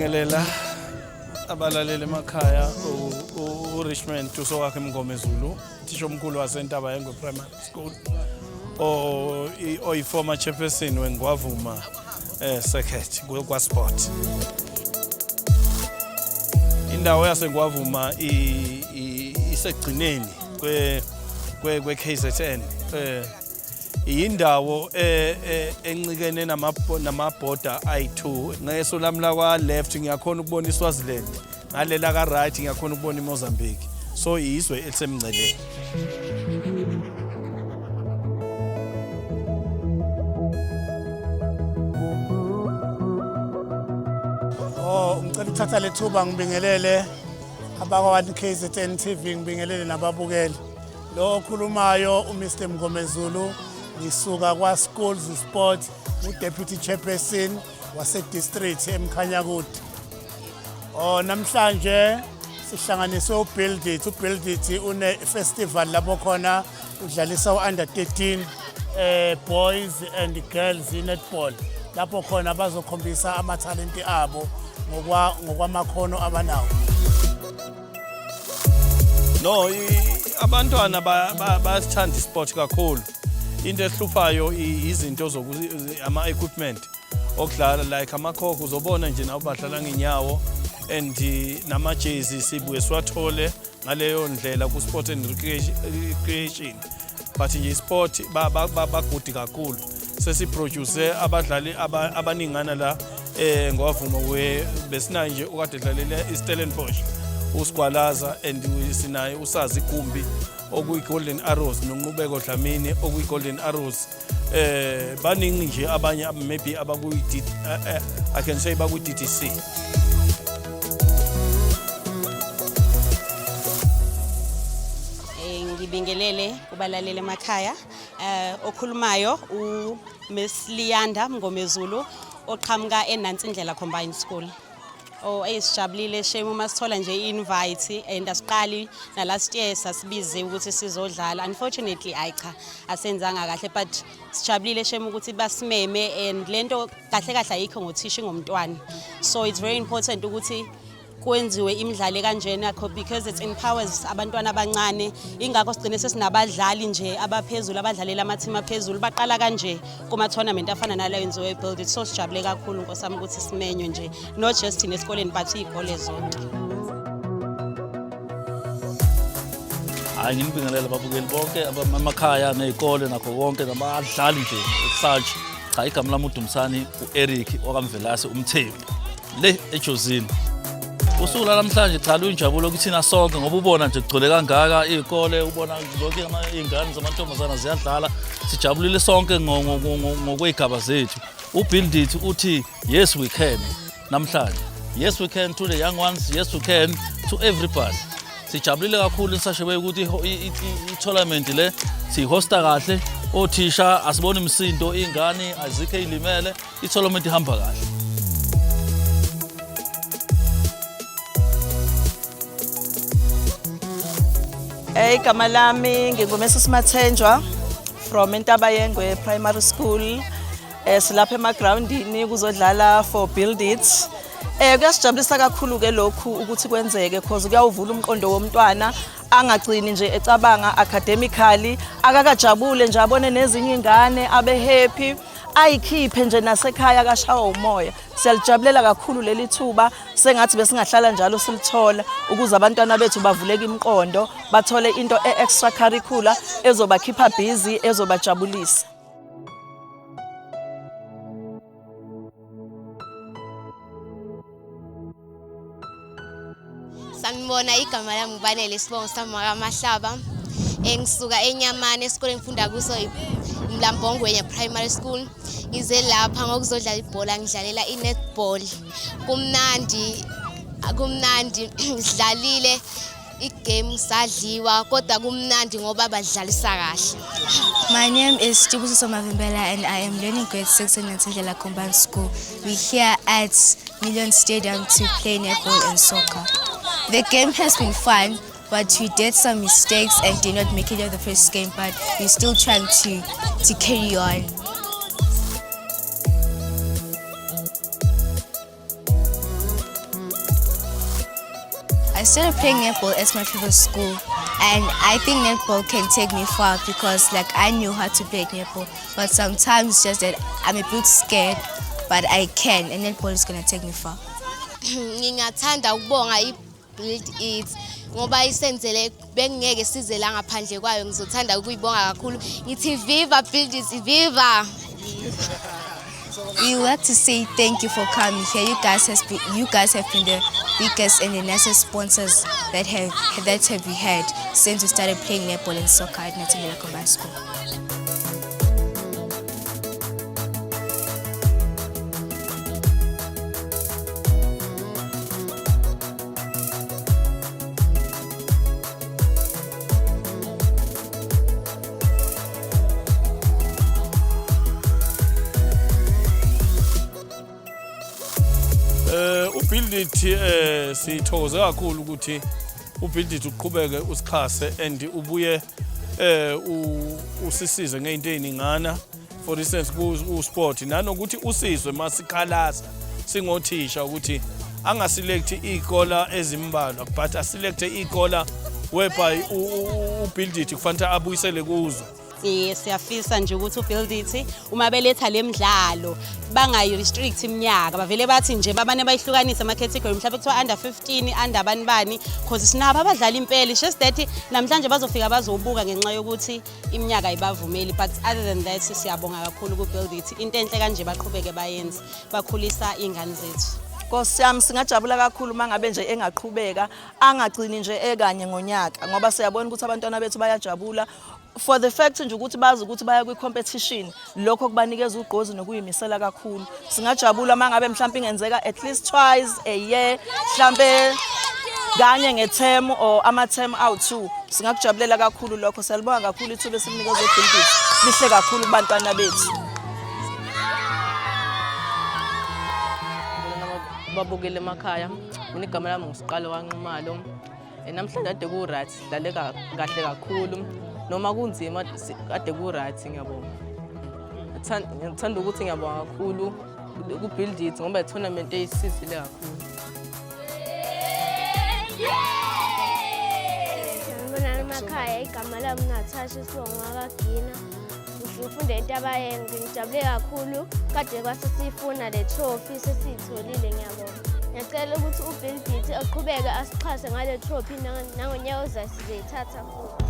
ngibingelela abalaleli emakhaya uRichmond Tusowakhe Mngomezulu thisha omkhulu wasentaba yengwe primary school oyi-former chairperson weNgwavuma circuit kwa sport. Indawo yaseNgwavuma isegcineni kwe KZN. Indawo encikene namabhoda ayi2 ngeso lami la kwa left ngiyakhona ukubona iSwaziland ngalela ka right ngiyakhona ukubona iMozambique, so izwe elisemngceleni. Ngicela ukuthatha lethuba ngibingelele abakwa KZN TV, ngibingelele nababukeli. Lo okhulumayo uMr Mngomezulu, ngisuka kwa Schools Sport, uDeputy Chairperson wase District eMkhanyakude. Namhlanje sihlanganiswe uBuild-It. uBuild-It une festival lapho khona udlalisa u-under 13 boys and girls netball. Lapho khona bazokhombisa amathalenti abo ngokwamakhono abanawo. No, abantwana bayasithanda isport kakhulu. Into ehluphayo izinto ama-equipment okudlala like amakhokho uzobona nje nawo badlala ngenyawo and nama-jerseys sibuye siwathole ngaleyo ndlela ku-sport and recreation, but nje isport bagudi kakhulu. Sesiproduce abadlali abaningana la Ngwavuma besinayo nje ukade dlalela iStellenbosch uSgwalaza and sinaye uSazi Gumbi okuyi-Golden Arrows noNqubeko Dlamini okuyi-Golden Arrows. Baningi nje abanye maybe I can say baku-DTC. Ngibingelele kubalaleli emakhaya. Okhulumayo uMiss Liyanda Mngomezulu oqhamuka eNansindlela Combined School. Esijabulile shame uma sithola nje i-invite and asiqali na last year sasibize ukuthi sizodlala. Unfortunately cha asenzanga kahle, but sijabulile shame ukuthi basimeme and lento kahle kahle ayikho ngothisha ngomntwana. So it's very important ukuthi kwenziwe imidlalo kanjena because it empowers abantwana abancane. Ingakho sigcine sesinabadlali nje abaphezulu abadlalela ama-team aphezulu baqala kanje kuma-tournament afana nalayo yenziwe Build-It. So sijabule kakhulu nkosami ukuthi simenywe nje not just thina esikoleni but iy'kole zonke. Hayi ngibingelela ababukeli bonke emakhaya nezikole nakho konke nabadlali nje such. Cha igama lami uDumsani uEric okamvelase umthembu le eJozini. Usuku namhlanje cha luyinjabulo ukuthina sonke ngoba ubona nje kugcwele kangaka izikole, ubona zonke izingane zamantombazana ziyadlala, sijabulile sonke ngokwezigaba zethu. uBuild-It uthi yes we can namhlanje, yes we can to the young ones, yes we can to everybody. Sijabulile kakhulu nisashebe ukuthi i-tournament le sihosta kahle, othisha asibona imisindo, izingane azikho ezilimele, i-tournament ihamba kahle. Igama lami nginguMrs Mathenjwa from eNtabayengwe Primary School. Silapha emagroundini kuzodlala for Build-It. Kuyasijabulisa kakhulu ke lokhu ukuthi kwenzeke because kuyawuvula umqondo womntwana angagcini nje ecabanga academically, akakajabule nje abone nezinye ingane abe happy, ayikhiphe nje nasekhaya kashawa umoya. Siyalijabulela kakhulu leli thuba, sengathi besingahlala njalo silithola ukuze abantwana bethu bavuleke imiqondo, bathole into extracurricular ezobakhipha busy, ezobajabulisa. Sanibona, igama lami Ngibalele Sibongo Mahlaba. Engisuka eNyamane esikoleni ngifunda kuso iMlambongwe Primary School. Ngize lapha ngokuzodlala ibhola, ngidlalela i-netball. Kumnandi sidlalile igame sadliwa kodwa kumnandi ngoba badlalisa kahle. My name is Tibusiso Mavimbela and I am learning grade 6 in Nansindlela Combined School. We're here at Million Stadium to play netball and soccer. The game has been fun, but we did some mistakes and did not make it out the first game, but we're still trying to carry on. I started playing netball at my previous school, and I think netball can take me far because like I knew how to play netball, but sometimes just that I'm a bit scared, but I can, and netball is gonna take me far. Ngingathanda ukubonga iBuild It ngoba isenzele bengeke size la ngaphandle kwayo. Ngizothanda ukuyibonga kakhulu. Ngithi viva Build It, viva. We would like to say thank you for coming here. You guys have been the biggest and the nicest sponsors that we had since we started playing netball and soccer at Natangela Combined School. uBuild It sithokoze kakhulu ukuthi uBuild It uqhubeke usikhase and ubuye usisize ngeinto eziningana, for instance ku sport nanokuthi usizwe masikhalaza singothisha ukuthi angaselect ikola ezimbalwa but aselect ikola whereby uBuild It kufanele abuyisele kuzo. Siyafisa nje ukuthi uBuild It uma beletha lemidlalo bangayi restrict iminyaka, bavele bathi nje babane bayihlukanisa ama category mhlawumbe kuthiwa under 15 under bani because sinabo abadlala impela, just that namhlanje bazofika bazobuka ngenxa yokuthi iminyaka ayibavumeli, but other than that siyabonga kakhulu kuBuild It. Into enhle kanje baqhubeke bayenze, bakhulisa ingane zethu. Nkosi yami singajabula kakhulu mangabe nje engaqhubeka, angagcini nje ekanye ngonyaka ngoba siyabona ukuthi abantwana bethu bayajabula for the fact nje ukuthi bazi ukuthi baya kwi-competition, lokho kubanikeza ugqozi nokuyimisela kakhulu. Singajabula mangabe mhlawumbe ingenzeka at least twice a year, mhlawumbe kanye nge-term or ama-term awu-2. Singakujabulela kakhulu lokho. Siyalibonga kakhulu ithuba esimnikeza uBuild It, lihle kakhulu kubantwana bethu. Babukele emakhaya, mina igama lami nguSiqalo kaNxumalo. Namhlanje ade ku-right, dlale kahle kakhulu. Noma kunzima ade ku-right ngiyabonga. Ngithanda ukuthi ngiyabonga kakhulu kuBuild It ngoba i-tournament eyisizile kakhulu. Ngibona emakhaya igama lami Natasha Sibongo kaGina. Ngifunde into abayenza, ngijabule kakhulu kade kwasesifuna le trophy sesiyitholile. Ngiyabonga. Ngiyacela ukuthi uBuild It aqhubeke asixhase ngale trophy nangonyaka ozayo sizoyithatha futhi.